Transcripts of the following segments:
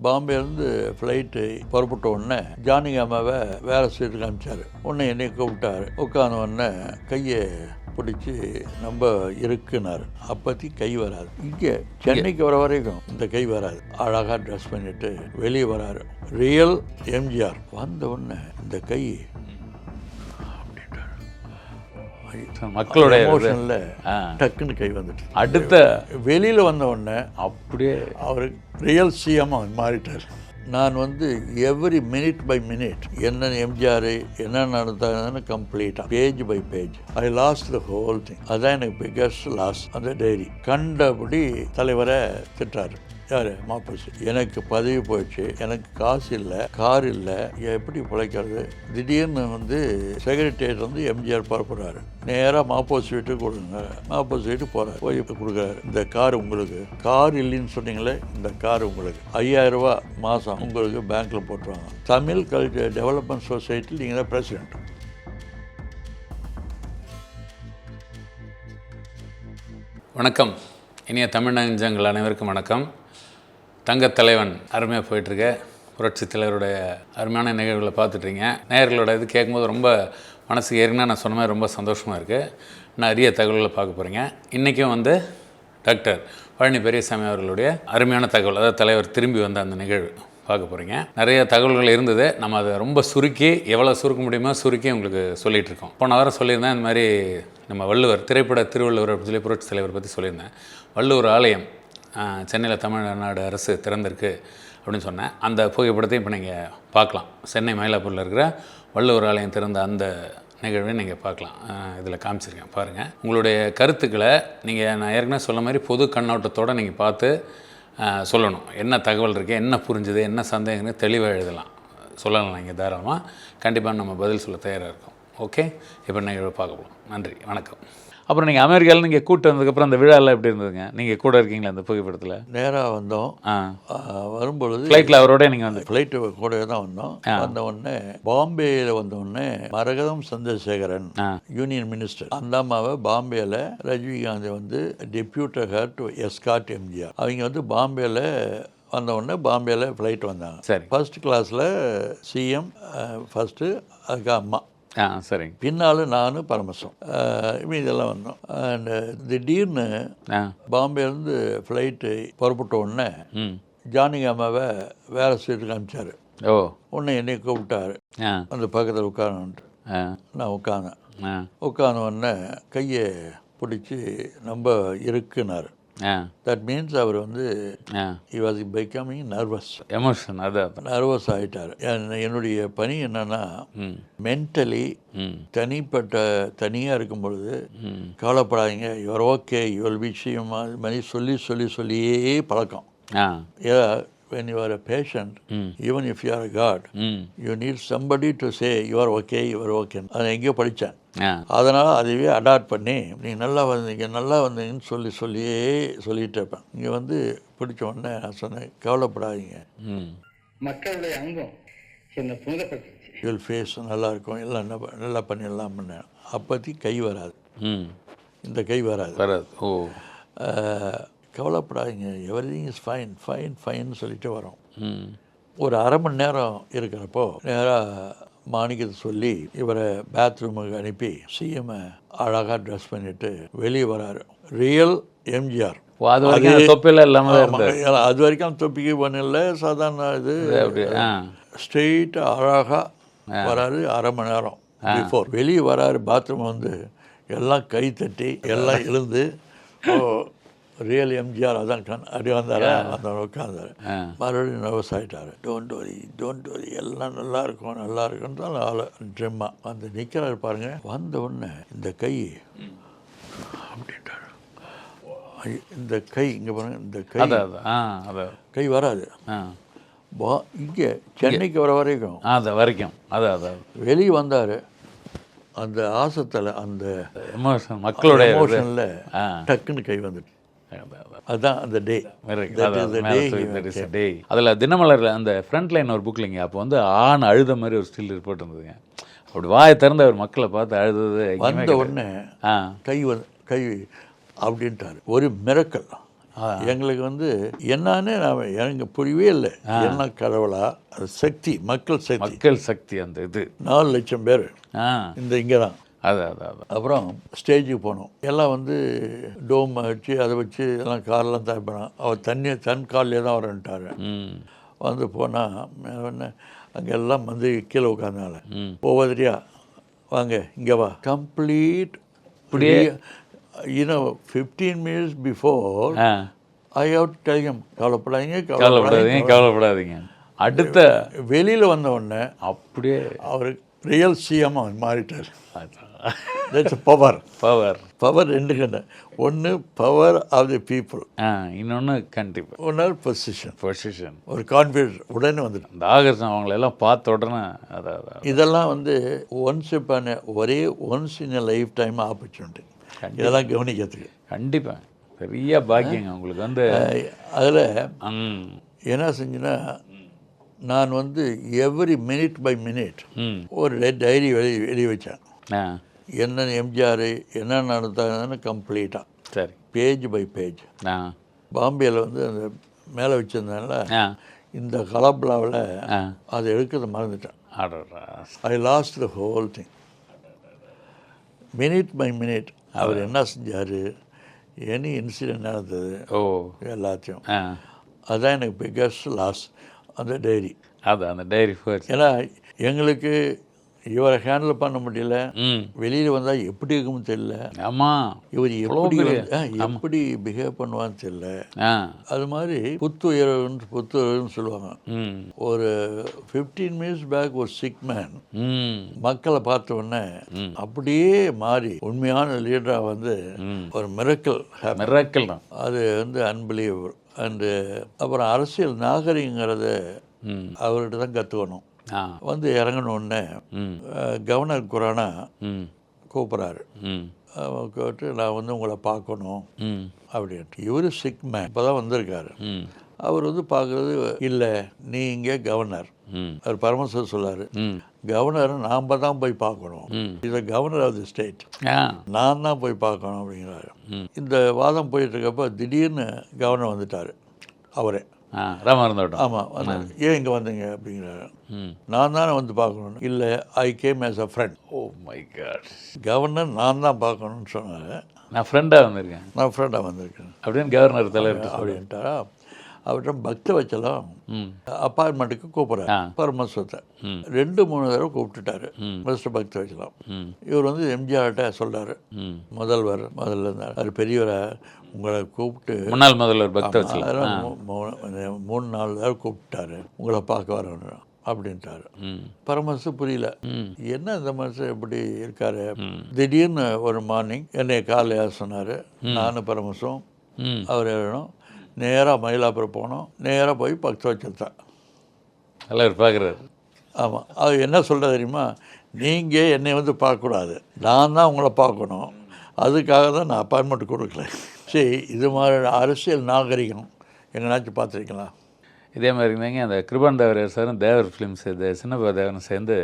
பாம்பேலேருந்து flight புறப்பட்ட உடனே ஜானகிஅம்மாவை வேறு சீட்டுக்கு அனுப்பிச்சார். உடனே என்னை கூப்பிட்டார். உட்காந்த உடனே கையை பிடிச்சி நம்ம இருக்குனார். அப்போத்தி கை வராது. இங்கே சென்னைக்கு வர வரைக்கும் இந்த கை வராது. அழகாக ட்ரெஸ் பண்ணிட்டு வெளியே வராரு. ரியல் எம்ஜிஆர். வந்த உடனே இந்த கை மக்களுடைய எமோஷன்ல டக்குன்னு கை வந்துட்டு அடுத்த வெளியில் வந்த உடனே அப்படியே அவர் ரியல் சிஎம் மாறிட்டார். நான் எவ்ரி மினிட் பை மினிட் என்ன எம்ஜிஆர் என்ன நடந்தாங்கன்னு கம்ப்ளீட்டாக page by page I lost the whole thing. அதுதான் எனக்கு பிக்கஸ்ட் லாஸ். அந்த டைரி கண்டபடி தலைவரை திட்டாரு. யார் மாப்போசி. எனக்கு பதவி போயிடுச்சு, எனக்கு காசு இல்லை, கார் இல்லை, எப்படி பிழைக்கிறது? திடீர்னு செக்ரட்டரியேட் எம்ஜிஆர் புறப்படுறாரு. நேராக மாப்போசி வீட்டுக்கு கொடுங்க. மாப்போசி வீட்டுக்கு போகிறார். போய் கொடுக்குறாரு. இந்த கார் உங்களுக்கு, கார் இல்லைன்னு சொன்னீங்களே, இந்த கார் உங்களுக்கு 5000 ரூபா மாதம் உங்களுக்கு பேங்க்கில் போட்டுருவாங்க. தமிழ் கல்ச்சர் டெவலப்மெண்ட் சொசைட்டியில் நீங்கள் தான் பிரசிடென்ட். வணக்கம். இனிய தமிழ் நெஞ்சங்கள் அனைவருக்கும் வணக்கம். தங்கத்தலைவன் அருமையாக போயிட்டுருக்க புரட்சி தலைவருடைய அருமையான நிகழ்வுகளை பார்த்துட்ருங்க. நேயர்களோட இது கேட்கும்போது ரொம்ப மனசுக்கு ஏறினா நான் சொன்ன மாதிரி ரொம்ப சந்தோஷமாக இருக்குது. நான் அரிய தகவல்களை பார்க்க போகிறீங்க. இன்றைக்கும் டாக்டர் பழனி பெரியசாமி அவர்களுடைய அருமையான தகவல், அதாவது தலைவர் திரும்பி வந்த அந்த நிகழ்வு பார்க்க போகிறீங்க. நிறைய தகவல்கள் இருந்தது. நம்ம அதை ரொம்ப சுருக்கி, எவ்வளோ சுருக்க முடியுமோ சுருக்கி உங்களுக்கு சொல்லிகிட்டு இருக்கோம். போன வாரம் சொல்லியிருந்தேன், இந்த மாதிரி நம்ம வள்ளுவர் திரைப்பட திருவள்ளுவர் அப்படின்னு சொல்லி புரட்சி தலைவர் பற்றி சொல்லியிருந்தேன். வள்ளுவர் ஆலயம் சென்னையில் தமிழ்நாடு அரசு திறந்திருக்கு அப்படின்னு சொன்னேன். அந்த புகைப்படத்தையும் இப்போ நீங்கள் பார்க்கலாம். சென்னை மயிலாப்பூரில் இருக்கிற வள்ளுவர் ஆலயம் திறந்த அந்த நிகழ்வையும் நீங்கள் பார்க்கலாம். இதில் காமிச்சிருக்கேன் பாருங்கள். உங்களுடைய கருத்துக்களை நீங்கள் நான் ஏற்கனவே சொல்ல மாதிரி பொது கண்ணோட்டத்தோடு நீங்கள் பார்த்து சொல்லணும். என்ன தகவல் இருக்குது, என்ன புரிஞ்சுது, என்ன சந்தேகம்னு தெளிவாக எழுதலாம், சொல்லலாம். நீங்கள் தாராளமாக கண்டிப்பாக நம்ம பதில் சொல்ல தயாராக இருக்கோம். ஓகே, இப்போ நிகழ்வை பார்க்க போகலாம். நன்றி, வணக்கம். அப்புறம் நீங்கள் அமெரிக்காவில் நீங்கள் கூட்டு வந்ததுக்கப்புறம் அந்த விழாவில் எப்படி இருந்ததுங்க? நீங்கள் கூட இருக்கீங்களா அந்த புகைப்படத்தில்? நேராக வந்தோம். வரும்பொழுது ஃப்ளைட்டில் அவரோட நீங்கள் ஃப்ளைட்டு கூட தான் வந்தோம். வந்த உடனே பாம்பேயில் வந்த உடனே மரகதம் சந்திரசேகரன் யூனியன் மினிஸ்டர், அந்த அம்மாவை பாம்பேயில் Rajinikanth deputed her to escort MGR. அவங்க பாம்பேயில் வந்த உடனே பாம்பேயில் ஃப்ளைட் வந்தாங்க. சரி. ஃபர்ஸ்ட் கிளாஸில் சிஎம் ஃபஸ்ட்டு, அதுக்கு அம்மா, சரிங்க, பின்னால் நான் பரமசம் இதெல்லாம் வந்தோம். அண்ட் திடீர்னு பாம்பேலேருந்து ஃப்ளைட்டு புறப்பட்ட உடனே ஜானகிஅம்மாவை வேறு சீட்டுக்கு அனுப்பிச்சார். உடனே என்னை கூப்பிட்டாரு. அந்த பக்கத்தில் உட்காரன்ட்டு நான் உட்காந்தேன். உட்காந்த உடனே கையை பிடிச்சி நம்ம இருக்குனார். தட் மீன்ஸ் அவர் he was becoming nervous. Emotion, nervous ஆகிட்டார். என்னுடைய பணி என்னன்னா, மென்டலி தனியாக இருக்கும் பொழுது கவலைப்படாதீங்க, யுவர் ஓகே, யுவர் விஷயம் மாதிரி சொல்லியே பழக்கம். When you are a patient, even if you are a God, you need somebody to say you are okay, you are okay. அதை எங்கேயோ படித்தேன். அதனால் அதுவே அடாப்ட் பண்ணி நீங்கள் நல்லா வந்தீங்கன்னு சொல்லிகிட்டே இருப்பேன். இங்கே பிடிச்ச உடனே நான் சொன்னேன், கவலைப்படாதீங்க, மக்களுடைய அங்கம் யுவர் ஃபேஸ் நல்லா இருக்கும், எல்லாம் நல்லா பண்ணிடலாம் பண்ணேன். அப்போத்தி கை வராது. இந்த கை வராது. கவலைப்படாதீங்க, எவ்ரிதிங் இஸ் ஃபைன் சொல்லிட்டு வரோம். ஒரு அரை மணி நேரம் இருக்கிறப்போ நேராக மாணிக்கத்தை சொல்லி இவரை பாத்ரூமுக்கு அனுப்பி சிஎம் அழகாக ட்ரெஸ் பண்ணிட்டு வெளியே வராரு. ரியல் எம்ஜிஆர். அது வரைக்கும் தொப்பில இல்லாமல் அது வரைக்கும் தொப்பிக்கு பண்ணல, சாதாரண இது ஸ்ட்ரெயிட்டாக அழகாக வராரு. அரை மணி நேரம் பிஃபோர் வெளியே வராரு. பாத்ரூம் எல்லாம் கை தட்டி எல்லாம் எழுந்து ரியல் எம்ஜிஆர் அதான் அப்படி வந்தாரா, அந்த உட்காந்தாரு. மறுபடியும் நர்வஸ் ஆகிட்டாரு. டோன்ட் வரி எல்லாம் நல்லா இருக்குன்னு தான் ஆள் ட்ரிம்மா நிற்கிறாரு பாருங்க. வந்த உடனே இந்த கை அப்படின்ட்டாரு. இந்த கை இங்கே பாருங்க, இந்த கை வராது. இங்கே சென்னைக்கு வர வரைக்கும் வெளியே வந்தார். அந்த ஆசத்தில், அந்த எமோஷன், மக்களுடைய எமோஷனில் டக்குன்னு கை வந்துட்டு. அதுதான் அந்த டே. அதில் தினமலரில் அந்த ஃப்ரண்ட் லைன் ஒரு புக்லிங்க, அப்போ ஆண் அழுத மாதிரி ஒரு ஸ்டில் ரிப்போர்ட் இருந்ததுங்க. அப்படி வாயை திறந்து அவர் மக்களை பார்த்து அழுது. வந்த உடனே கை அப்படின்ட்டார். ஒரு மிரக்கல். எங்களுக்கு வந்து என்னன்னு எனக்கு புரியவே இல்லை. என்ன கடவுளா, அது சக்தி, மக்கள் சக்தி அந்த இது 4 லட்சம் பேர் இங்கே தான். அதான் அப்புறம் ஸ்டேஜுக்கு போனோம். எல்லாம் வந்து டோம் வச்சு அதை வச்சு எல்லாம் கார்லாம் தயாரிப்பாங்க. அவர் தன் காலிலே தான் வரன்ட்டார். வந்து போனால் அங்கே எல்லாம் வந்து கீழே உட்காந்தாங்க. போவதிரியா வாங்க இங்கே வா. கம்ப்ளீட் இப்படியே 15 minutes before I have to tell him கவலைப்படாதீங்க. அடுத்த வெளியில் வந்த உடனே அப்படியே அவர் ரியல் சிஎம் மாறிட்டார். பவர் 2 கண்ட. ஒன்று பவர் ஆஃப் தி பீப்புள், இன்னொன்று கண்டிப்பாக ஒன்று பொசிஷன், ஒரு கான்ஃபிடன்ஸ் உடனே வந்துட்டு. இந்த ஆகர்ஷன் அவங்களெல்லாம் பார்த்த உடனே இதெல்லாம் வந்து once in life time opportunity. இதெல்லாம் கவனிக்கிறதுக்கு கண்டிப்பாக பெரிய பாக்கியங்க உங்களுக்கு வந்து. அதில் என்ன செஞ்சுன்னா, நான் வந்து எவ்ரி மினிட் பை மினிட் ஒரு டைரி வெளியே வச்சேன். என்ன எம்ஜிஆர் என்ன நடந்தாங்கன்னு கம்ப்ளீட்டாக, சரி, பேஜ் பை பேஜ். பாம்பேயில் வந்து அந்த மேலே வச்சுருந்தனால இந்த கலப்லாவில் அதை எடுக்கிறத மறந்துட்டேன். I lost the whole thing. Minute by minute அவர் என்ன செஞ்சார், எனி இன்சிடென்ட் நடந்தது எல்லாத்தையும். அதுதான் எனக்கு பிக்கஸ்ட் லாஸ், அந்த டைரி. அந்த டைரி ஏன்னா எங்களுக்கு இவரை ஹேண்டில் பண்ண முடியல. வெளியில் வந்தால் எப்படி இருக்குன்னு தெரியல. ஆமாம், இவர் எப்படி பிஹேவ் பண்ணுவான்னு தெரியல. அது மாதிரி புத்துயர்வுன்னு சொல்லுவாங்க. ஒரு 15 minutes பேக் ஒரு சிக் மேன் மக்களை பார்த்த உடனே அப்படியே மாறி உண்மையான லீடராக வந்து ஒரு மிரக்கல் தான். அது வந்து அன்பிலீவபிள். அண்டு அப்புறம் அரசியல் நாகரிகங்கிறத அவர்கிட்ட தான் கற்றுக்கணும். வந்து இறங்கணுன்னே கவர்னர் குரானா கூப்பிட்றாரு. கேட்டு நான் வந்து உங்களை பார்க்கணும் அப்படின்ட்டு. இவர் சிக் மேன் இப்போ தான் வந்திருக்காரு. அவர் வந்து பார்க்குறது இல்லை, நீ இங்கே கவர்னர். அவர் பரமேஸ்வர் சொல்லார், கவர்னர் நாம் தான் போய் பார்க்கணும். இதை கவர்னர் ஆஃப் தி ஸ்டேட், நான் தான் போய் பார்க்கணும் அப்படிங்கிறாரு. இந்த வாதம் போயிட்டு இருக்கப்போ திடீர்னு கவர்னர் வந்துட்டார். அவரே ஆமாம், ஏன் இங்கே வந்தீங்க அப்படிங்கிறாரு. நான் தானே வந்து பார்க்கணும். இல்லை, I came as a friend. Oh my god. Governor நான் தான் பார்க்கணும்னு சொன்னாங்க. நான் ஃப்ரெண்டாக வந்திருக்கேன் அப்படின்னு கவர்னர் தலைவர் அப்படின்ட்டாரா. அவர்கிட்ட பக்த வச்சலாம் அப்பார்ட்மெண்ட்டுக்கு கூப்பிட்றாரு பரமேஸ்வரத்தை. 2-3 தடவை கூப்பிட்டுட்டாரு மிஸ்டர் பக்த வச்சலாம். இவர் வந்து எம்ஜிஆர்கிட்ட சொல்கிறாரு, முதல்ல இருந்தார் அவர் பெரியவரை, உங்களை கூப்பிட்டு முன்னாள் முதல்வர் பக்த வச்சலாம் 3-4 தடவை கூப்பிட்டாரு, உங்களை பார்க்க வரணும் அப்படின்ட்டாரு. பரமேஸ்வர் புரியல, என்ன இந்த மனுஷன் எப்படி இருக்காரு. திடீர்னு ஒரு மார்னிங் என்னை காலையாக சொன்னார். நானும் பரமேஸ்வரம் அவர் எழுதணும். நேராக மயிலாப்பூர் போனோம். நேராக போய் பக்த வச்சிருந்தேன். தலைவர் பார்க்குறாரு. ஆமாம், அது என்ன சொல்கிறது தெரியுமா, நீங்கள் என்னை வந்து பார்க்கக்கூடாது, நான் தான் உங்களை பார்க்கணும். அதுக்காக தான் நான் அப்பாயின்மெண்ட் கொடுக்கல. சரி, இது மாதிரி அரசியல் நாகரிகம் எங்கேனாச்சும் பார்த்துருக்கலாம். இதே மாதிரி இருந்தாங்க அந்த கிருபான் தேவரையர் சாரும் தேவர் ஃபிலிம்ஸ் இந்த சின்னப்பா தேவரும் சேர்ந்து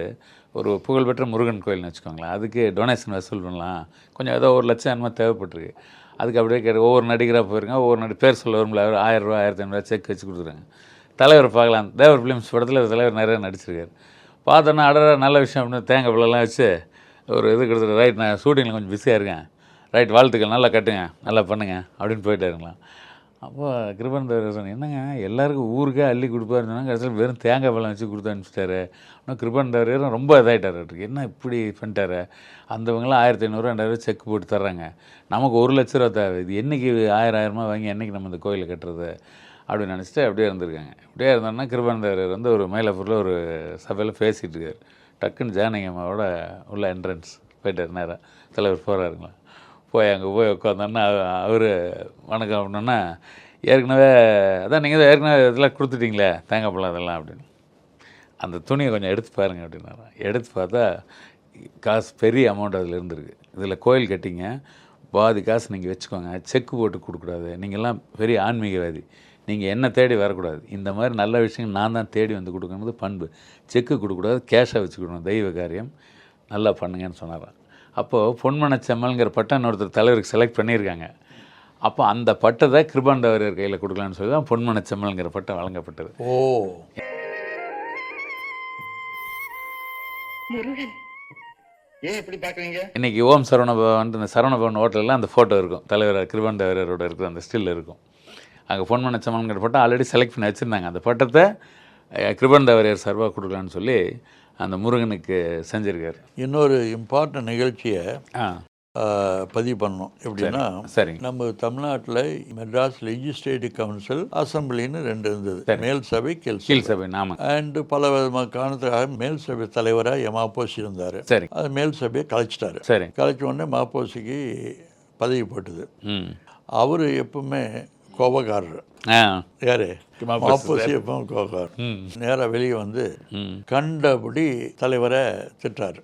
ஒரு புகழ்பெற்ற முருகன் கோயில்னு வச்சுக்கோங்களேன். அதுக்கு டொனேஷன் வசூல் பண்ணலாம், கொஞ்சம் ஏதோ 1 லட்சம் என்னமோ தேவைப்பட்டிருக்கு. அதுக்கு அப்படியே ஒவ்வொரு நடிகராக போயிருங்க, ஒவ்வொரு பேர் சொல்ல வரும்ல, 1000 ரூபா 1500 செக் வச்சு கொடுத்துருங்க. தலைவர் பார்க்கலாம். தேவர் ஃபிலிம்ஸ் படத்தில் தலைவர் நிறைய நடிச்சிருக்காரு. பார்த்தோன்னா அடரா நல்ல விஷயம் அப்படின்னு தேங்காய் பழம்லாம் வச்சு ஒரு இது கொடுத்துரு. ரைட், நான் ஷூட்டிங்கில் கொஞ்சம் பிஸியாக இருக்கேன், ரைட், வாழ்த்துக்கள், நல்லா கட்டுங்க, நல்லா பண்ணுங்க அப்படின்னு போயிட்டாருங்களா. அப்போ கிருபான் தேவர் சொன்னேன், என்னங்க எல்லாருக்கும் ஊருக்கே அள்ளி கொடுப்பாருன்னு சொன்னாங்க, கடைசியில் வெறும் தேங்காய் பழம் வச்சு கொடுத்து அனுப்பிச்சிட்டாரு. ஆனால் கிருபான் தேவரும் ரொம்ப இதாகிட்டார். என்ன இப்படி பண்ணிட்டாரு, அந்தவங்களாம் 1500-2000 செக் போட்டு தர்றாங்க, நமக்கு 1 லட்ச ரூபா தேவை, இது என்றைக்கு 1000 வாங்கி என்றைக்கு நம்ம இந்த கோயிலை கட்டுறது அப்படின்னு நினச்சிட்டு அப்படியே இருந்திருக்காங்க. அப்படியே இருந்தோன்னா கிருபான் தேவர் வந்து ஒரு மயிலாப்பூரில் ஒரு சபையில் பேசிகிட்டு இருக்கார். டக்குன்னு ஜானகி அம்மாவோட உள்ள என்ட்ரன்ஸ் போயிட்டார். நேராக தலைவர் போகிறாருங்களா. அங்கே போய் உட்காந்தோன்னா அவர் வணக்கம் அப்படின்னா, ஏற்கனவே அதான் நீங்கள் தான் ஏற்கனவே இதெல்லாம் கொடுத்துட்டிங்களே தேங்காய் பழம் அதெல்லாம் அப்படின்னு, அந்த துணியை கொஞ்சம் எடுத்து பாருங்கள் அப்படின்னாரா. எடுத்து பார்த்தா காசு பெரிய அமௌண்ட் அதில் இருந்திருக்கு. இதில் கோயில் கட்டிங்க, பாதி காசு நீங்கள் வச்சுக்கோங்க, செக்கு போட்டு கொடுக்கூடாது, நீங்கள்லாம் பெரிய ஆன்மீகவாதி, நீங்கள் என்ன தேடி வரக்கூடாது, இந்த மாதிரி நல்ல விஷயம் நான் தான் தேடி வந்து கொடுக்கணுது பண்பு, செக்கு கொடுக்கூடாது, கேஷாக வச்சு கொடுக்கணும், தெய்வ காரியம், நல்லா பண்ணுங்கன்னு சொன்னாராம். அப்போது பொன்மனச்செம்மல்ங்கிற பட்டம் ஒருத்தர் தலைவருக்கு செலக்ட் பண்ணியிருக்காங்க. அப்போ அந்த பட்டத்தை கிருபாண்டவர் கையில் கொடுக்கலான்னு சொல்லி தான் பொன்மனச்செம்மல்ங்கிற பட்டம் வழங்கப்பட்டது. ஓ, முருகன் ஏன் இப்படி பாக்குறீங்க? இன்றைக்கி ஓம் சரவணபவன் இந்த சரவணபவன் ஹோட்டலில் அந்த ஃபோட்டோ இருக்கும், தலைவர் கிருபாண்டவரோட இருக்கிற அந்த ஸ்டில் இருக்கும். அங்கே பொன்மனச்செம்மல்ங்கிற பட்டம் ஆல்ரெடி செலக்ட் பண்ணி வச்சுருந்தாங்க. அந்த பட்டத்தை கிருபாண்டவர் சார்பாக கொடுக்கலான்னு சொல்லி அந்த முருகனுக்கு செஞ்சுருக்காரு. இன்னொரு இம்பார்ட்டன்ட் நிகழ்ச்சியை ஆ பதிவு பண்ணோம். எப்படின்னா, சரிங்க. நம்ம தமிழ்நாட்டில் மெட்ராஸ் லெஜிஸ்லேட்டிவ் கவுன்சில் அசம்பிளின்னு 2 இருந்தது. மேல் சபை, கீழ் சபை. நாம அண்டு பல விதமான காரணத்துக்காக மேல் சபை தலைவராக மாப்போசி இருந்தார். சரி. அது மேல் சபையை கலைச்சிட்டாரு. சரி. கலைச்ச உடனே மாப்போசிக்கு பதவி போட்டுது. ம் அவர் எப்பவுமே கோபக்காரர். யாரு? மாப்போசி எப்பவும் கோபக்காரர். நேராக வெளியே வந்து கண்டபடி தலைவரை திட்டாரு.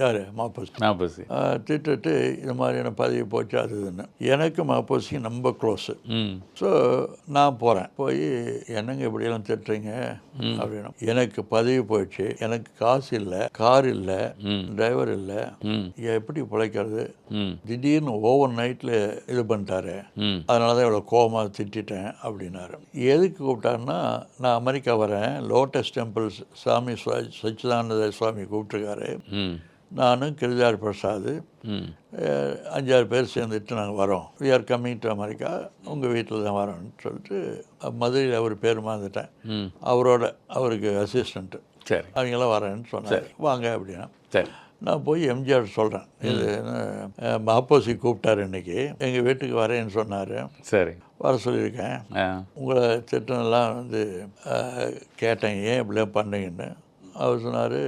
யார்? மாப்போசி. திட்டுட்டு இது மாதிரியான பதவி போச்சு அது இதுன்னு. எனக்கு மாப்போசி ரொம்ப க்ளோஸு. ஸோ நான் போகிறேன். போய் என்னங்க இப்படியெல்லாம் திட்டுறீங்க அப்படின்னா, எனக்கு பதவி போயிடுச்சு, எனக்கு காசு இல்லை, கார் இல்லை, டிரைவர் இல்லை, எப்படி பிழைக்கிறது? திடீர்னு ஓவர் நைட்டில் இது பண்ணிட்டாரு, அதனால தான் இவ்வளோ கோபமாக திட்டேன் அப்படின்னாரு. எதுக்கு கூப்பிட்டாருன்னா, நான் அமெரிக்கா வரேன், லோட்டஸ் டெம்பிள்ஸ் சாமி சச்சிதானந்த சுவாமி கூப்பிட்டுருக்காரு, நானும் கிருதார் பிரசாத் 5-6 பேர் சேர்ந்துட்டு நாங்கள் வரோம், we are coming to America, உங்கள் வீட்டில் தான் வரோன்னு சொல்லிட்டு மதுரையில் அவர் பேர் மறந்துட்டேன், அவரோட அவருக்கு அசிஸ்டண்ட்டு, சரி, அவங்களாம் வரேன்னு சொன்னார். வாங்க அப்படின்னா சரி. நான் போய் எம்ஜிஆர் சொல்கிறேன், இது மாப்போசி கூப்பிட்டாரு இன்னைக்கு, எங்கள் வீட்டுக்கு வரேன்னு சொன்னார். சரி. வர சொல்லியிருக்கேன், உங்களை திட்டம்லாம் வந்து கேட்டேன், ஏன் இப்படிலாம் பண்ணீங்கன்னு. அவர் சொன்னார்,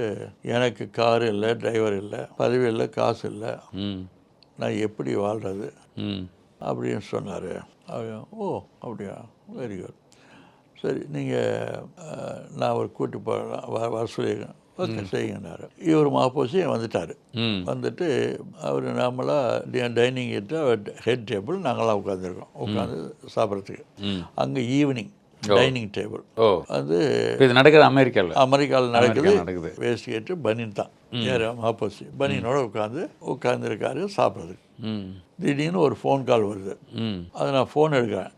எனக்கு காரு இல்லை, டிரைவர் இல்லை, பதவி இல்லை, காசு இல்லை, நான் எப்படி வாழ்கிறது அப்படின்னு சொன்னார். ஓ அப்படியா, வெரி குட், சரி நீங்கள் நான் அவர் கூட்டி வர சொல்லியிருக்கேன், ஓகே செய்யுங்கன்னாரு. இவர் மாப்போசி வந்துட்டார். வந்துட்டு அவர் நார்மலாக டைனிங் ஹெட் டேபிள் நாங்களாம் உட்காந்துருக்கோம், உட்காந்து சாப்பிட்றதுக்கு. அங்கே ஈவினிங் டைனிங் டேபிள். அது நடக்குது அமெரிக்காவில் நடக்குது. வேஸ்ட் கேட்டு பனின் தான், யார்? மாப்போசி பனியனோட உட்காந்துருக்காரு சாப்பிட்றதுக்கு. திடீர்னு ஒரு ஃபோன் கால் வருது. அது நான் ஃபோன் எடுக்கிறேன்.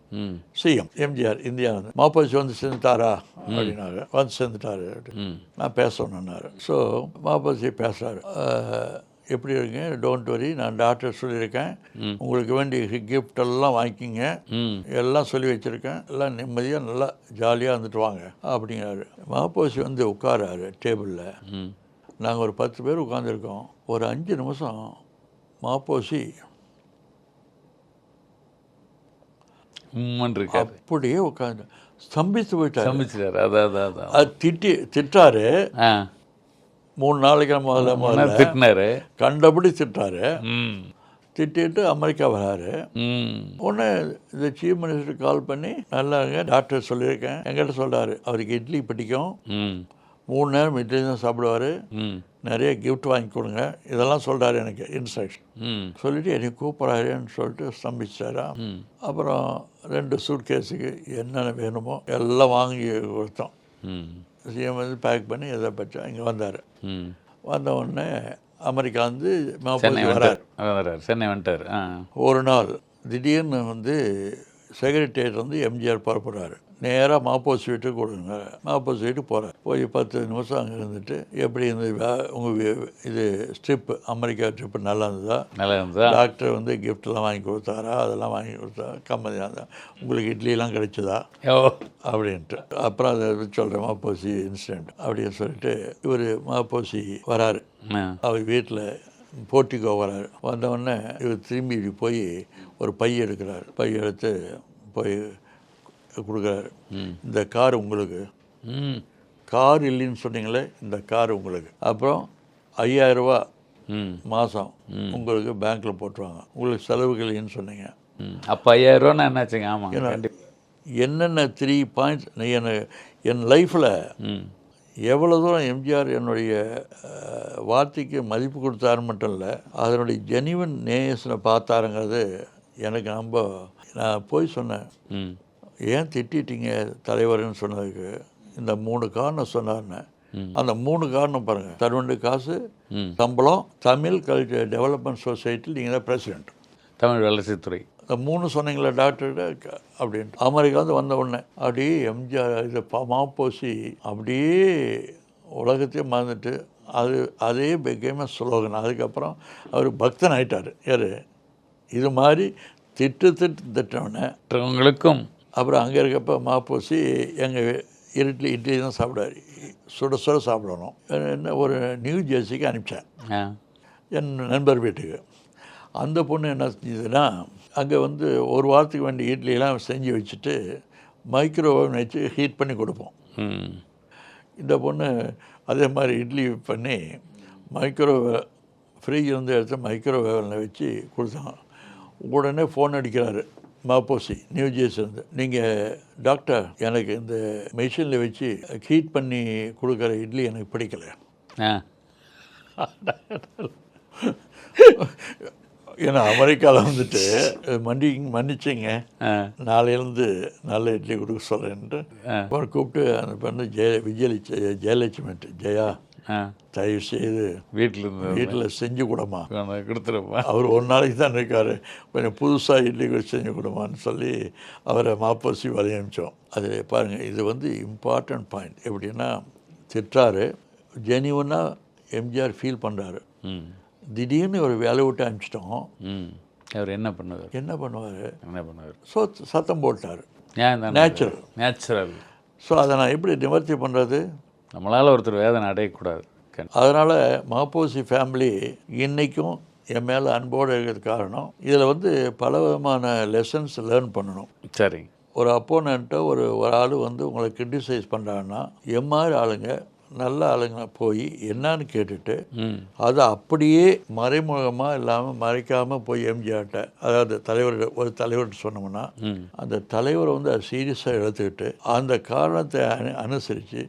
சிஎம் எம்ஜிஆர் இந்தியா வந்து, மாப்போசி வந்து சேர்ந்துட்டாரா அப்படின்னாரு. வந்து சேர்ந்துட்டாரு நான் பேசணுன்னாரு. ஸோ மாப்போசி பேசுகிறாரு, எப்படி இருக்கீங்க, டோன்ட் வரி, நான் டாக்டர் சொல்லியிருக்கேன், உங்களுக்கு வேண்டிய கிஃப்ட் எல்லாம் வாங்கிக்கிங்க, எல்லாம் சொல்லி வச்சுருக்கேன், எல்லாம் நிம்மதியாக நல்லா ஜாலியாக வந்துட்டு வாங்க அப்படிங்கிறாரு. மாப்போசி வந்து உட்காராரு டேபிளில். நாங்கள் ஒரு 10 பேர் உட்காந்துருக்கோம். ஒரு 5 நிமிஷம் மாப்போசி அப்படியே உட்காந்து ஸ்தம்பித்து போயிட்டாரு. அது திட்டாரு. 3 நாளைக்கு முதல்ல திட்டினாரு, கண்டபடி திட்டாரு. திட்டிட்டு அமெரிக்கா வராரு. உடனே இந்த சீஃப் மினிஸ்டர் கால் பண்ணி, நல்லாங்க டாக்டர் சொல்லியிருக்கேன், என்கிட்ட சொல்கிறாரு, அவருக்கு இட்லி பிடிக்கும், 3 நேரம் இட்லி தான் சாப்பிடுவார், நிறைய கிஃப்ட் வாங்கி கொடுங்க, இதெல்லாம் சொல்கிறாரு எனக்கு இன்ஸ்ட்ரக்ஷன். சொல்லிவிட்டு என்னை கூப்பிட்றாருன்னு சொல்லிட்டு ஸ்தம்பிச்சாரா. அப்புறம் 2 சூட் கேஸுக்கு என்னென்ன வேணுமோ எல்லாம் வாங்கி கொடுத்தோம். சிஎம் வந்து பேக் பண்ணி எதை பற்றா இங்கே வந்தார். வந்த உடனே அமெரிக்கா வந்து சென்னை வந்துட்டார். ஒரு நாள் திடீர்னு வந்து செக்ரட்டரியேட் வந்து எம்ஜிஆர் புறப்படுறாரு. நேராக மாப்போசி வீட்டுக்கு கொடுங்க. மாப்போசி வீட்டுக்கு போகிறார். போய் 10 நிமிஷம் அங்கே இருந்துட்டு, எப்படி இந்த உங்கள் இது ட்ரிப்பு, அமெரிக்கா ட்ரிப்பு நல்லா இருந்ததா, டாக்டர் வந்து கிஃப்ட்லாம் வாங்கி கொடுத்தாரா, அதெல்லாம் வாங்கி கொடுத்தா, கம்மதியாக இருந்தால், உங்களுக்கு இட்லிலாம் கிடைச்சதா அப்படின்ட்டு. அப்புறம் அதை சொல்கிறேன் மாப்போசி இன்சிடென்ட் அப்படின்னு சொல்லிட்டு, இவர் மாப்போசி வராரு. அவர் வீட்டில் போர்ட்டிகோ வராரு. வந்தவுடனே இவர் திரும்பி போய் ஒரு பை எடுக்கிறார். பை எடுத்து போய் கொடுக்குறாரு. இந்த கார் உங்களுக்கு, கார் இல்லைன்னு சொன்னீங்களே, இந்த கார் உங்களுக்கு, அப்புறம் 5000 ரூபா மாதம் உங்களுக்கு பேங்க்கில் போட்டுருவாங்க, உங்களுக்கு செலவுகள் இல்லைன்னு சொன்னீங்க. அப்போ 5000 ரூபா என்னாச்சுங்க? ஆமாம், என்னென்ன 3 பாயிண்ட்ஸ் என் லைஃப்பில் எவ்வளோ தூரம் எம்ஜிஆர் என்னுடைய வார்த்தைக்கு மதிப்பு கொடுத்தாரு மட்டும் இல்லை, அதனுடைய ஜெனிவன் நேயஸனை பார்த்தாருங்கிறது எனக்கு நான் போய் சொன்னேன், ஏன் திட்டிட்டீங்க தலைவர்னு சொன்னதுக்கு இந்த 3 காரணம் சொன்னார்னு. அந்த 3 காரணம் பாருங்கள், தன்னுடைய காசு, சம்பளம், தமிழ் கல்ச்சர் டெவலப்மெண்ட் சொசைட்டியில் நீங்கள் தான் பிரசிடெண்ட், தமிழ் வளர்ச்சித்துறை, இந்த 3 சொன்னீங்களே டாக்டர்கிட்ட அப்படின்ட்டு அமெரிக்காந்து வந்த உடனே அப்படியே எம்ஜிஆர் இதை மாப்போசி அப்படியே உலகத்தையும் மறந்துட்டு அதே பெக்கேம ஸ்லோகன். அதுக்கப்புறம் அவர் பக்தன் ஆகிட்டார். யார் இது மாதிரி திட்டவனே உங்களுக்கும். அப்புறம் அங்கே இருக்கப்போ மாப்போசி எங்கள் இட்லி தான் சாப்பிடுவார். சுட சுட சாப்பிடணும். என்ன ஒரு நியூ ஜெர்சிக்கு அனுப்பிச்சேன் என் நண்பர் வீட்டுக்கு. அந்த பொண்ணு என்ன செஞ்சதுன்னா அங்கே வந்து ஒரு வாரத்துக்கு வேண்டிய இட்லியெல்லாம் செஞ்சு வச்சுட்டு மைக்ரோவேவ் வச்சு ஹீட் பண்ணி கொடுப்போம். இந்த பொண்ணு அதே மாதிரி இட்லி பண்ணி மைக்ரோவேவ் ஃப்ரிட்ஜிலேருந்து எடுத்து மைக்ரோவேவில் வச்சு கொடுத்தாங்க. உடனே ஃபோன் அடிக்கிறாரு மாப்போசி நியூ ஜெர்சிலேருந்து. நீங்கள் டாக்டர், எனக்கு இந்த மெஷினில் வச்சு ஹீட் பண்ணி கொடுக்குற இட்லி எனக்கு பிடிக்கல. ஏன்னா அமெரிக்காவில் வந்துட்டு மன்னிச்சிங்க, நாளையிலேருந்து நல்ல இட்லி கொடுக்க சொல்கிறேன்ட்டு அப்புறம் கூப்பிட்டு அந்த பண்ணு ஜெயலட்சுமி ஜெயா தயவு செய்து வீட்டில் செஞ்சு கொடுமா கொடுத்துருப்பா. அவர் ஒரு நாளைக்கு தான் இருக்கார், கொஞ்சம் புதுசாக இட்லி செஞ்சு கொடுமான்னு சொல்லி அவரை மாப்போசி வரைய அனுப்பிச்சோம். அதில் பாருங்கள், இது வந்து இம்பார்ட்டன்ட் பாயிண்ட். எப்படின்னா திட்டாரு, ஜெனியூனாக எம்ஜிஆர் ஃபீல் பண்ணுறாரு. திடீர்னு ஒரு வேலை விட்டு அனுப்பிச்சிட்டோம். அவர் என்ன பண்ணுவார் ஸோ சத்தம் போட்டார். நேச்சுரல். ஸோ அதை நான் எப்படி நிவர்த்தி பண்ணுறது? நம்மளால் ஒருத்தர் வேதனை அடையக்கூடாது. அதனால் மாப்போசி ஃபேமிலி இன்றைக்கும் என் மேலே அன்போடு இருக்கிறது காரணம். இதில் வந்து பல விதமான லெசன்ஸ் லேர்ன் பண்ணணும். சரி, ஒரு அப்போனண்ட்டை ஒரு ஆள் வந்து உங்களை கிரிட்டிசைஸ் பண்ணுறாங்கன்னா எம்மாதிரி ஆளுங்க நல்ல ஆளுங்க போய் என்னான்னு கேட்டுட்டு அதை அப்படியே மறைமுகமாக இல்லாமல் மறைக்காமல் போய் எம்ஜிஆர்ட்ட, அதாவது ஒரு தலைவர்கிட்ட சொன்னோம்னா அந்த தலைவரை வந்து அதை சீரியஸாக எடுத்துக்கிட்டு அந்த காரணத்தை அனுசரித்து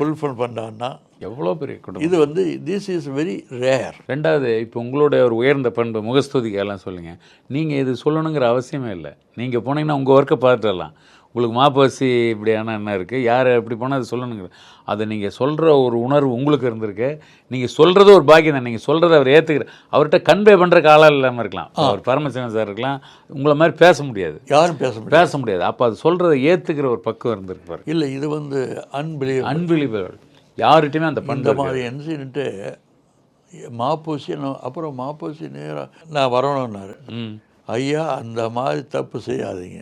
ஃபுல்ஃபில் பண்ணான்னா எவ்வளோ பெரிய குடும்பம். இது வந்து திஸ் இஸ் வெரி ரேர். ரெண்டாவது, இப்போ உங்களுடைய ஒரு உயர்ந்த பண்பு முகஸ்துதிக்கெல்லாம் சொல்லுங்கள். நீங்கள் இது சொல்லணுங்கிற அவசியமே இல்லை. நீங்கள் போனீங்கன்னா உங்கள் ஒர்க்கை பார்த்துடலாம். உங்களுக்கு மாப்போசி இப்படியான என்ன இருக்குது, யார் எப்படி போனால் அது சொல்லணுங்கிற அதை நீங்கள் சொல்கிற ஒரு உணர்வு உங்களுக்கு இருந்திருக்கு. நீங்கள் சொல்கிறது ஒரு பாக்கியம் தான். நீங்கள் சொல்கிறத அவர் ஏற்றுக்கிற, அவர்கிட்ட கன்வே பண்ணுறக்கு ஆளாக இல்லாமல் இருக்கலாம். அவர் பரமசிவன் சார் இருக்கலாம், உங்களை மாதிரி பேச முடியாது, யாரும் பேச முடியாது. அப்போ அது சொல்கிறத ஏற்றுக்கிற ஒரு பக்குவம் இருந்திருப்பார். இல்லை, இது வந்து அன்பிலீவபிள். யார்கிட்டையுமே அந்த இந்த மாதிரி இன்சிடென்ட்டு மாப்போசி. அப்புறம் மாப்போசி நேராக நான் வரணுன்னாரு. ஐயா, அந்த மாதிரி தப்பு செய்யாதீங்க,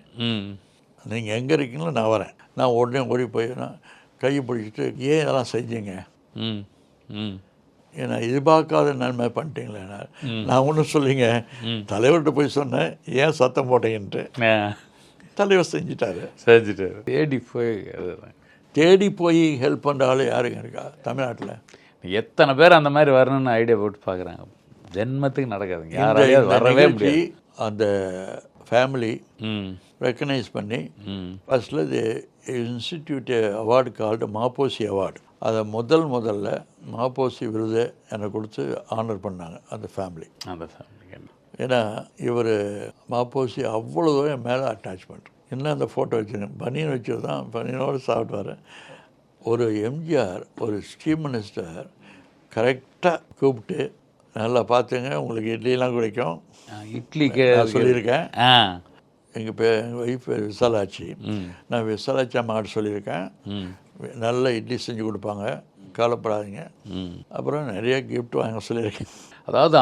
நீங்கள் எங்கே இருக்கீங்களோ நான் வரேன். நான் உடனே ஓடி போய் நான் கையை பிடிச்சிட்டு, ஏன் இதெல்லாம் செஞ்சீங்க, ஏன்னா எதிர்பார்க்காத நன்மை பண்ணிட்டீங்களே. நான் ஒன்றும் சொல்லிங்க, தலைவர்கிட்ட போய் சொன்னேன், ஏன் சத்தம் போட்டீங்கன்ட்டு. தலைவர் செஞ்சிட்டாரு. தேடி போய் ஹெல்ப் பண்ணுற ஆள் யாருங்க இருக்கா தமிழ்நாட்டில்? எத்தனை பேர் அந்த மாதிரி வரணும்னு ஐடியா போட்டு பார்க்குறாங்க. ஜென்மத்துக்கு நடக்காதுங்க, யாராவது வரவே முடியாது. அந்த ஃபேமிலி ரெக்கக்னைஸ் பண்ணி ஃபர்ஸ்டில் தி இன்ஸ்டிடியூட் அவார்டு கால்டு மாப்போசி அவார்டு. அதை முதல்ல மாப்போசி விருதை எனக்கு கொடுத்து ஆனர் பண்ணாங்க அந்த ஃபேமிலி. ஏன்னா இவர் மாப்போசி அவ்வளோ என் மேலே அட்டாச்மெண்ட். என்ன அந்த ஃபோட்டோ வச்சுருக்கேன், பனியன் வச்சு தான் பனியனோடு சாப்பிட்டு. ஒரு எம்ஜிஆர் ஒரு சீஃப் மினிஸ்டர் கரெக்டாக கூப்பிட்டு, நல்லா பார்த்துங்க, உங்களுக்கு இட்லிலாம் கிடைக்கும். இட்லிக்கு நான் சொல்லியிருக்கேன். எங்கள் ஒய்ஃப் பேர் விசாலாட்சி. நான் விசாலாட்சி அம்மாட்ட சொல்லியிருக்கேன், நல்ல இட்லி செஞ்சு கொடுப்பாங்க, கவலைப்படாதீங்க. அப்புறம் நிறைய கிஃப்ட் வாங்க சொல்லியிருக்கேன். அதாவது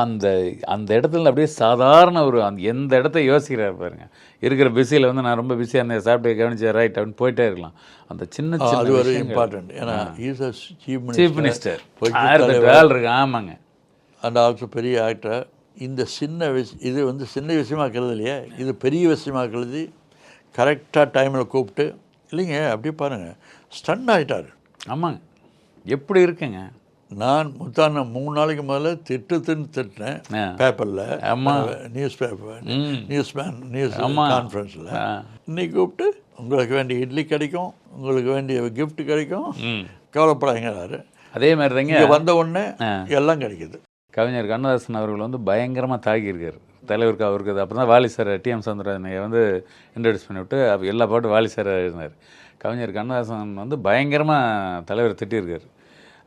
அந்த இடத்துல அப்படியே சாதாரண ஒரு எந்த இடத்த யோசிக்கிறார் பாருங்க. இருக்கிற பிஸியில் வந்து நான் ரொம்ப பிஸியாக இருந்தேன், சாப்பிட்டு கவனிச்சேன், ரைட் அப்படின்னு போயிட்டே இருக்கலாம். அந்த சின்ன அது ஒரு இம்பார்ட்டன்ட். ஏன்னா இஸ் அ சீஃப் மினிஸ்டர் இருக்கு. ஆமாங்க. அண்ட் ஆல்சோ பெரிய ஆக்டர். இந்த சின்ன இது வந்து சின்ன விஷயமாக்கிறது இல்லையா, இது பெரிய விஷயமாக்கிறது. கரெக்டாக டைமில் கூப்பிட்டு, இல்லைங்க அப்படியே பாருங்கள், ஸ்டன் ஆகிட்டார். ஆமாங்க, எப்படி இருக்குங்க. நான் முத்தான 3 நாளைக்கு முதல்ல திட்டினேன் பேப்பரில், நியூஸ் கான்ஃபரன்ஸில். இன்னைக்கு கூப்பிட்டு, உங்களுக்கு வேண்டிய இட்லி கிடைக்கும், உங்களுக்கு வேண்டிய கிஃப்ட் கிடைக்கும், கவலைப்படாதீங்கிறாரு. அதே மாதிரி தாங்க வந்த உடனே எல்லாம் கிடைக்குது. கவிஞர் கண்ணதாசன் அவர்கள் வந்து பயங்கரமாக தாக்கியிருக்காரு தலைவருக்கு. அவருக்கு அப்போ தான் வாலி சார் டிஎம் சௌந்தரராஜனை வந்து இன்ட்ரடியூஸ் பண்ணிவிட்டு எல்லா பாட்டும் வாலி சார் எழுதினார். கவிஞர் கண்ணதாசன் வந்து பயங்கரமாக தலைவர் திட்டியிருக்காரு.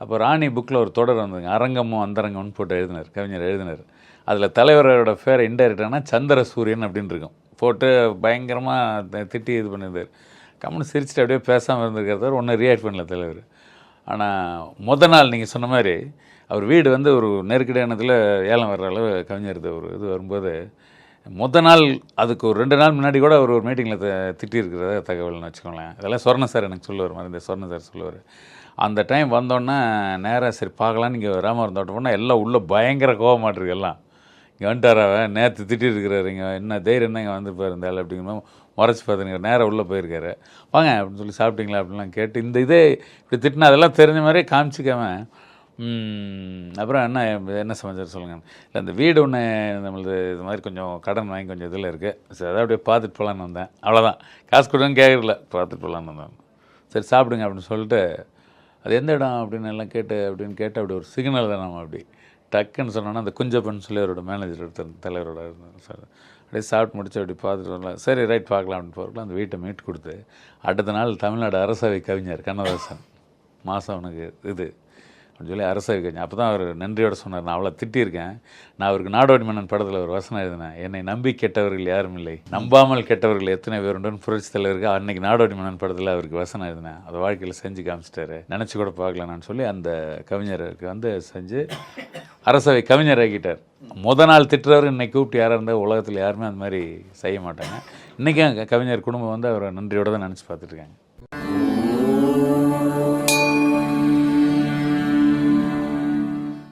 அப்போ ராணி புக்கில் ஒரு தொடர் வந்ததுங்க, அரங்கமும் அந்தரங்கம்னு போட்டு கவிஞர் எழுதினார். அதில் தலைவரோட பேர் இன்டைரக்டானா சந்திர சூரியன் அப்படின்னு இருக்கும் போட்டு பயங்கரமாக திட்டி இது பண்ணியிருந்தார். கம்முன்னு சிரிச்சுட்டு அப்படியே பேசாமல் இருந்திருக்கிறத ஒன்றும் ரியாக்ட் பண்ணல தலைவர். ஆனால் நாள் நீங்கள் சொன்ன மாதிரி அவர் வீடு வந்து ஒரு நெருக்கடியானதில் ஏலம் வர்ற அளவு கவிஞர் ஒரு இது வரும்போது நாள் அதுக்கு ஒரு 2 நாள் முன்னாடி கூட அவர் ஒரு மீட்டிங்கில் திட்டியிருக்கிறத தகவல்னு வச்சுக்கோங்களேன். அதெல்லாம் சொர்ண சார் எனக்கு சொல்லுவார், மாதிரி இந்த சொர்ண சார் சொல்லுவார். அந்த டைம் வந்தோடனே நேராக சரி பார்க்கலான்னு இங்கே ராமவரம் தோட்டம் போனால் எல்லாம் உள்ளே பயங்கர கோவமாட்டிருக்கு. எல்லாம் இங்கே வந்துட்டாராவ நேற்று திட்டிருக்கிறாரு, இங்கே என்ன தைரியம் என்ன இங்கே வந்துருப்பார் இருந்தாலும் அப்படிங்கிற முறைச்சி பார்த்துங்க நேராக உள்ளே போயிருக்காரு. வாங்க அப்படின்னு சொல்லி சாப்பிட்டீங்களா அப்படின்லாம் கேட்டு இந்த இதே இப்படி திட்டினா அதெல்லாம் தெரிஞ்ச மாதிரியே காமிச்சிக்காம அப்புறம் என்ன சமாச்சாரம் சொல்லுங்கள். இல்லை இந்த வீடு ஒன்று நம்மளது இது மாதிரி கொஞ்சம் கடன் வாங்கி கொஞ்சம் இதில் இருக்குது, சரி அதான் அப்படியே பார்த்துட்டு போகலான்னு வந்தேன். அவ்வளோதான், காசு கொடுன்னு கேட்கல, பார்த்துட்டு போகலான்னு வந்தேன். சரி சாப்பிடுங்க அப்படின்னு சொல்லிட்டு அது எந்த இடம் அப்படின்னு எல்லாம் கேட்டு அப்படி ஒரு சிக்னல் தான் நம்ம அப்படி டக்குன்னு சொன்னோன்னா அந்த குஞ்சப்பன் சொல்லி அவரோட மேனேஜர் ஒருத்தர் தலைவரோட சார் அப்படியே சாப்பிட்டு முடிச்சு அப்படி பார்த்துட்டு வரலாம். சரி ரைட் பார்க்கலாம் அப்படின்னு போகிறக்கலாம். அந்த வீட்டை மீட் கொடுத்து அடுத்த நாள் தமிழ்நாடு அரசவை கவிஞர் கண்ணதாசன் மாதம் அவனுக்கு இது அப்படின்னு சொல்லி அரசவை கவிஞர். அப்போ தான் அவர் நன்றியோடு சொன்னார், நான் அவ்வளோ திட்டியிருக்கேன், நான் அவருக்கு நாடோடி மன்னன் படத்தில் ஒரு வசனம் எழுதினேன், என்னை நம்பி கெட்டவர்கள் யாரும் இல்லை, நம்பாமல் கெட்டவர்கள் எத்தனை பேர் உண்டுன்னு புரட்சி தலைவருக்கு அன்னைக்கு நாடோடி மன்னன் படத்தில் அவருக்கு வசனம் எழுதினேன். அதை வாழ்க்கையில் செஞ்சு காமிச்சிட்டாரு, நினச்சி கூட பார்க்கலான்னு சொல்லி அந்த கவிஞருக்கு வந்து செஞ்சு அரசவை கவிஞர் ஆக்கிட்டார். நாள் திட்டுறவர் இன்னைக்கு கூப்பிட்டு யாராக இருந்தால் உலகத்தில் யாருமே அந்த மாதிரி செய்ய மாட்டாங்க. இன்றைக்கும் கவிஞர் குடும்பம் வந்து அவரை நன்றியோடு தான் நினச்சி பார்த்துட்ருக்காங்க.